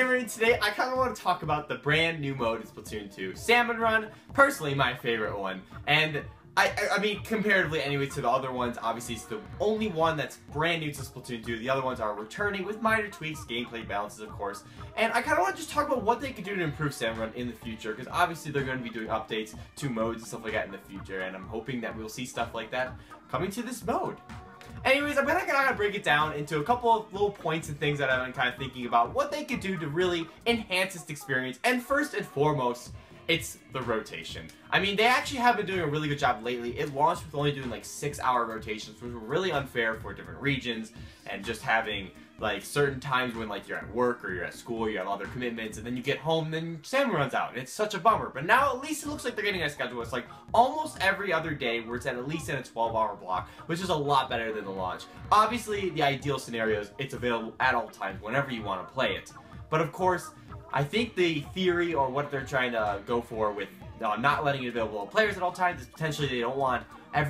Gamer, and today I kind of want to talk about the brand new mode in Splatoon 2, Salmon Run, personally my favorite one, and I mean, comparatively anyway to the other ones, obviously it's the only one that's brand new to Splatoon 2. The other ones are returning with minor tweaks, gameplay balances of course, and I kind of want to just talk about what they could do to improve Salmon Run in the future, because obviously they're going to be doing updates to modes and stuff like that in the future, and I'm hoping that we'll see stuff like that coming to this mode. Anyways, I'm gonna break it down into a couple of little points and things that I've been kind of thinking about what they could do to really enhance this experience, and first and foremost, it's the rotation. I mean, they actually have been doing a really good job lately. It launched with only doing like 6-hour rotations, which were really unfair for different regions, and just having like certain times when like you're at work or you're at school, you have other commitments, and then you get home, then Salmon runs out, and it's such a bummer. But now at least it looks like they're getting a schedule. It's like almost every other day where it's at least in a 12-hour block, which is a lot better than the launch. Obviously, the ideal scenario is it's available at all times whenever you want to play it. But of course, I think the theory or what they're trying to go for with not letting it available to players at all times is potentially they don't want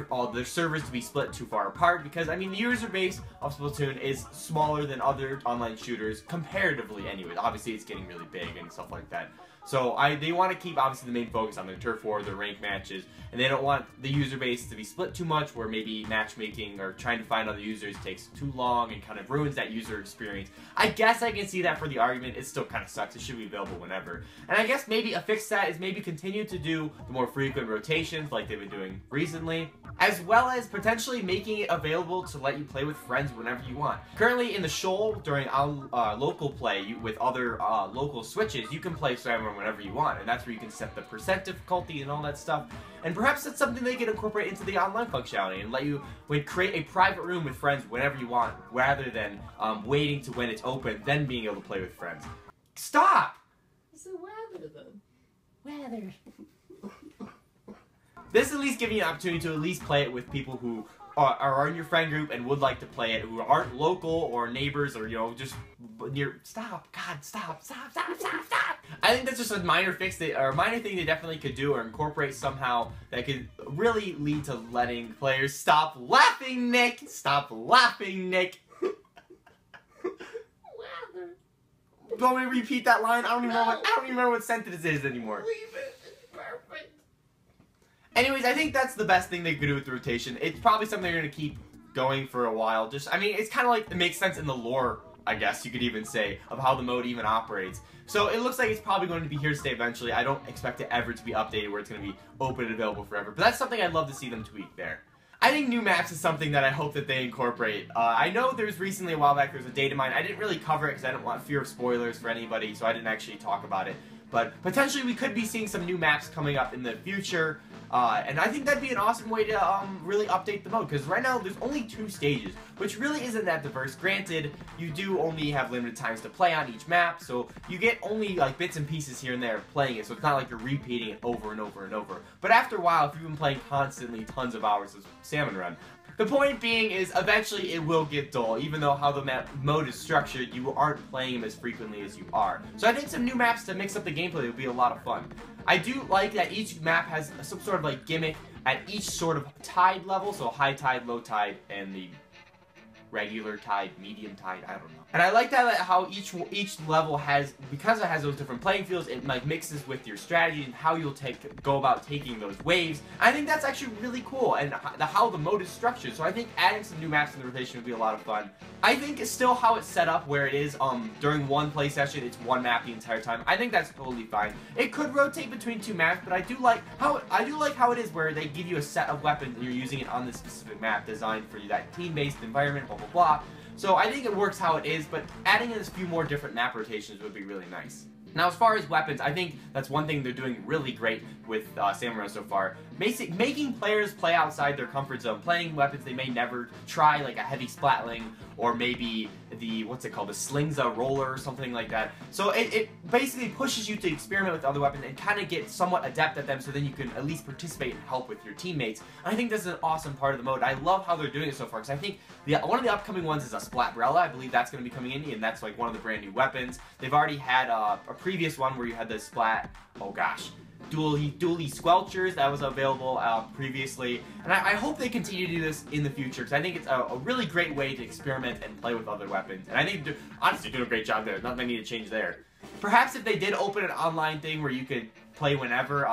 all their servers to be split too far apart, because I mean the user base of Splatoon is smaller than other online shooters comparatively anyway. Obviously it's getting really big and stuff like that. So they want to keep obviously the main focus on their turf war, their rank matches, and they don't want the user base to be split too much where maybe matchmaking or trying to find other users takes too long and kind of ruins that user experience. I guess I can see that for the argument. It still kind of sucks. It should be available whenever. And I guess maybe a fix to that is maybe continue to do the more frequent rotations like they've been doing recently, as well as potentially making it available to let you play with friends whenever you want. Currently in the shoal during local play with other local switches, you can play Salmon whenever you want, and that's where you can set the percent difficulty and all that stuff. And perhaps that's something they can incorporate into the online functionality and let you create a private room with friends whenever you want, rather than waiting to when it's open, then being able to play with friends. Stop! It's the weather then. Weather. This is at least giving you an opportunity to at least play it with people who are in your friend group and would like to play it, who aren't local or neighbors or, you know, just near. Stop! God, stop! I think that's just a minor fix, or a minor thing they definitely could do or incorporate somehow that could really lead to letting players stop laughing, Nick! Stop laughing, Nick! Do you want me to repeat that line? I don't even remember what sentence it is anymore. Leave it. It's perfect. Anyways, I think that's the best thing they could do with the rotation. It's probably something they're going to keep going for a while. I mean, it's kind of like, it makes sense in the lore, I guess you could even say, of how the mode even operates. So it looks like it's probably going to be here to stay eventually. I don't expect it ever to be updated where it's going to be open and available forever. But that's something I'd love to see them tweak there. I think new maps is something that I hope that they incorporate. I know there's recently, a while back, there's a data mine. I didn't really cover it because I didn't want fear of spoilers for anybody, so I didn't actually talk about it. But potentially we could be seeing some new maps coming up in the future. And I think that'd be an awesome way to really update the mode, because right now there's only 2 stages, which really isn't that diverse. Granted, you do only have limited times to play on each map, so you get only like bits and pieces here and there of playing it, so it's not like you're repeating it over and over and over. But after a while, if you've been playing constantly tons of hours of Salmon Run, the point being is eventually it will get dull, even though how the mode is structured, you aren't playing them as frequently as you are. So I think some new maps to mix up the gameplay would be a lot of fun. I do like that each map has some sort of like gimmick at each sort of tide level, so high tide, low tide, and the regular tide, medium tide, I don't know. And I like that how each level has, because it has those different playing fields, it like mixes with your strategy and how you'll go about taking those waves. I think that's actually really cool, and how the mode is structured. So I think adding some new maps in the rotation would be a lot of fun. I think it's still how it's set up, where it is during one play session, it's one map the entire time. I think that's totally fine. It could rotate between 2 maps, but I do like how it is, where they give you a set of weapons and you're using it on this specific map designed for that team-based environment, blah blah blah. So I think it works how it is, but adding in a few more different map rotations would be really nice. Now, as far as weapons, I think that's one thing they're doing really great with Salmon Run so far. Making players play outside their comfort zone, playing weapons they may never try, like a heavy splatling, or maybe the, what's it called, the Slingza roller or something like that. So it basically pushes you to experiment with other weapons and kind of get somewhat adept at them, so then you can at least participate and help with your teammates. And I think this is an awesome part of the mode. I love how they're doing it so far, because I think one of the upcoming ones is a Splatbrella. I believe that's going to be coming in, and that's like one of the brand new weapons. They've already had a previous one where you had the dually squelchers that was available previously, and I hope they continue to do this in the future, because I think it's a really great way to experiment and play with other weapons, and I think they're honestly doing a great job there. Nothing I need to change there. Perhaps if they did open an online thing where you could play whenever,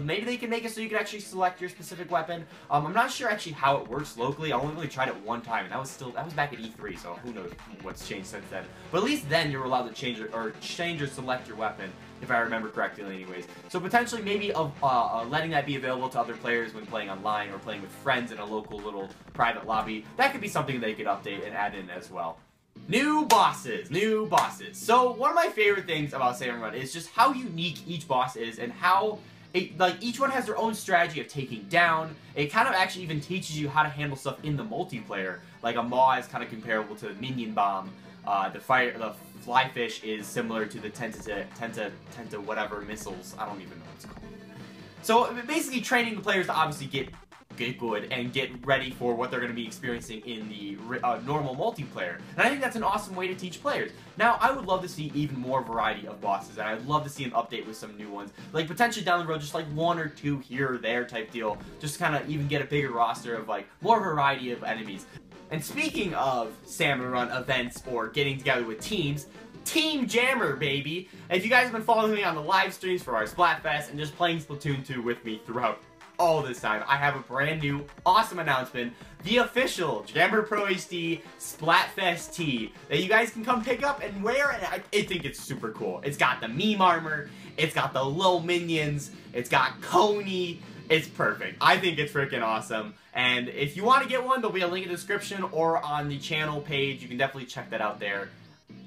maybe they can make it so you can actually select your specific weapon. I'm not sure actually how it works locally. I only really tried it one time, and that was back at E3, so who knows what's changed since then. But at least then you're allowed to change or select your weapon, if I remember correctly anyways. So potentially maybe letting that be available to other players when playing online or playing with friends in a local little private lobby, that could be something they could update and add in as well. New bosses. So one of my favorite things about Salmon Run is just how unique each boss is and how each one has their own strategy of taking down. It kind of actually even teaches you how to handle stuff in the multiplayer. Like a maw is kind of comparable to the minion bomb. The flyfish is similar to the tenta whatever missiles. I don't even know what it's called. So basically training the players to obviously get good and get ready for what they're going to be experiencing in the normal multiplayer. And I think that's an awesome way to teach players. Now, I would love to see even more variety of bosses, and I'd love to see an update with some new ones. Like, potentially down the road, just like 1 or 2 here or there type deal. Just kind of even get a bigger roster of, like, more variety of enemies. And speaking of Salmon Run events or getting together with teams, Team Jammer, baby! If you guys have been following me on the live streams for our Splatfest and just playing Splatoon 2 with me throughout all this time, I have a brand new, awesome announcement. The official JammerProHD Splatfest Tee that you guys can come pick up and wear, and I think it's super cool. It's got the meme armor, it's got the little minions, it's got Coney. It's perfect. I think it's freaking awesome. And if you want to get one, there'll be a link in the description or on the channel page. You can definitely check that out there.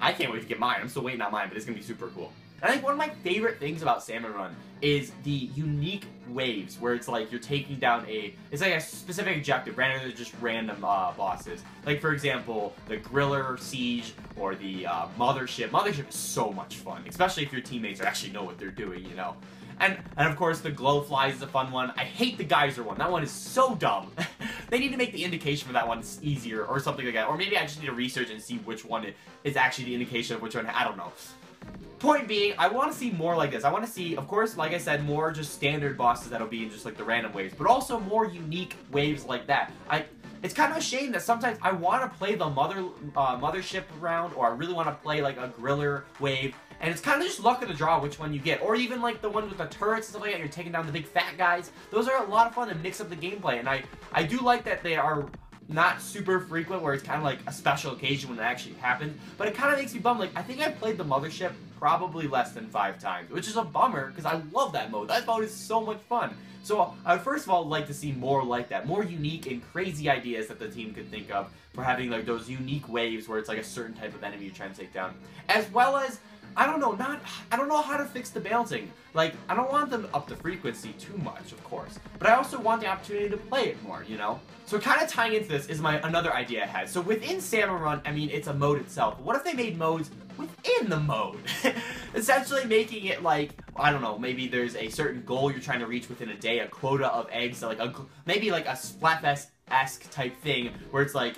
I can't wait to get mine. I'm still waiting on mine, but it's going to be super cool. And I think one of my favorite things about Salmon Run is the unique waves, where it's like you're taking down it's like a specific objective, rather than just random bosses. Like, for example, the Griller Siege or the Mothership. Mothership is so much fun, especially if your teammates actually know what they're doing, you know? And of course, the Glowflies is a fun one. I hate the Geyser one. That one is so dumb. They need to make the indication for that one easier or something like that. Or maybe I just need to research and see which one is actually the indication of which one. I don't know. Point being, I want to see more like this. I want to see, of course, like I said, more just standard bosses that'll be in just like the random waves, but also more unique waves like that. It's kind of a shame that sometimes I want to play the Mothership round, or I really want to play like a Griller wave, and it's kind of just luck of the draw which one you get. Or even like the one with the turrets and stuff like that, you're taking down the big fat guys. Those are a lot of fun to mix up the gameplay, and I do like that they are not super frequent, where it's kind of like a special occasion when it actually happens, but it kind of makes me bummed. Like, I think I've played the Mothership probably less than 5 times, which is a bummer, because I love that mode. That mode is so much fun. So I would first of all like to see more like that, more unique and crazy ideas that the team could think of for having like those unique waves where it's like a certain type of enemy you're trying to take down, as well as I don't know how to fix the balancing. Like, I don't want them up the frequency too much, of course, but I also want the opportunity to play it more, you know? So kind of tying into this is another idea I had. So within Salmon Run, I mean, it's a mode itself, but what if they made modes within the mode? Essentially making it like, I don't know, maybe there's a certain goal you're trying to reach within a day, a quota of eggs, so like maybe like a Splatfest-esque type thing, where it's like,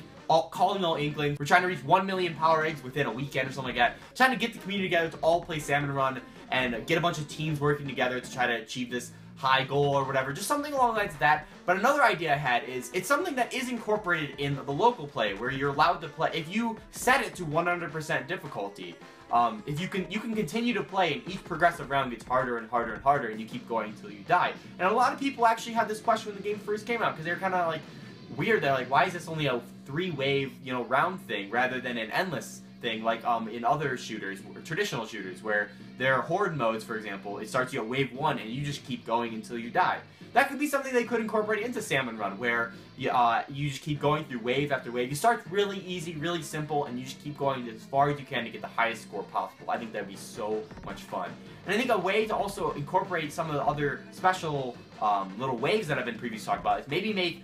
calling all Inklings. We're trying to reach 1 million power eggs within a weekend or something like that. Trying to get the community together to all play Salmon Run and get a bunch of teams working together to try to achieve this high goal or whatever. Just something along the lines of that. But another idea I had is, it's something that is incorporated in the local play, where you're allowed to play, if you set it to 100% difficulty, if you can continue to play, and each progressive round gets harder and harder and harder, and you keep going until you die. And a lot of people actually had this question when the game first came out, because they were kind of like, weird. They're like, why is this only a 3-wave, you know, round thing rather than an endless thing like in other shooters, traditional shooters, where there are horde modes, for example. It starts you at wave 1 and you just keep going until you die. That could be something they could incorporate into Salmon Run, where you just keep going through wave after wave. You start really easy, really simple, and you just keep going as far as you can to get the highest score possible. I think that'd be so much fun. And I think a way to also incorporate some of the other special little waves that have been previously talked about is maybe make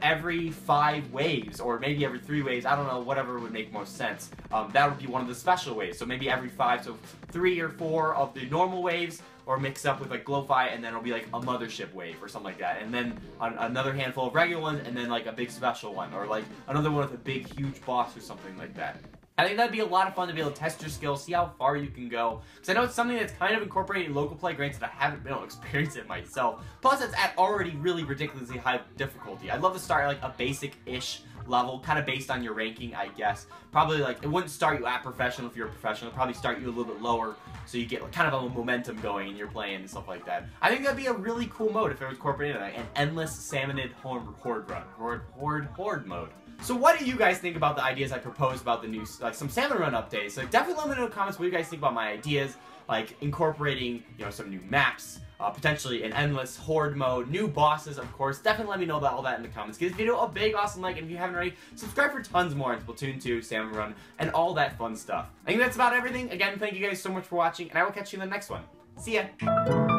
every 5 waves, or maybe every 3 waves, I don't know, whatever would make most sense. That would be one of the special waves. So maybe every 5, so 3 or 4 of the normal waves, or mix up with like Glowfly, and then it'll be like a Mothership wave or something like that. And then another handful of regular ones, and then like a big special one, or like another one with a big huge boss or something like that. I think that'd be a lot of fun to be able to test your skills, see how far you can go. Because I know it's something that's kind of incorporated in local play. Granted, I haven't been able to experience it myself. Plus, it's at already really ridiculously high difficulty. I'd love to start at like a basic-ish level, kind of based on your ranking, I guess. Probably like, it wouldn't start you at professional if you're a professional. It'd probably start you a little bit lower, so you get like, kind of a momentum going and you're playing and stuff like that. I think that'd be a really cool mode if it was incorporated in an endless salmonid horde run. Horde mode. So what do you guys think about the ideas I proposed about the new, like, some Salmon Run updates? So definitely let me know in the comments what you guys think about my ideas, like incorporating, you know, some new maps, potentially an endless horde mode, new bosses, of course. Definitely let me know about all that in the comments. Give this video a big awesome like, and if you haven't already, subscribe for tons more on Splatoon 2, Salmon Run, and all that fun stuff. I think that's about everything. Again, thank you guys so much for watching, and I will catch you in the next one. See ya!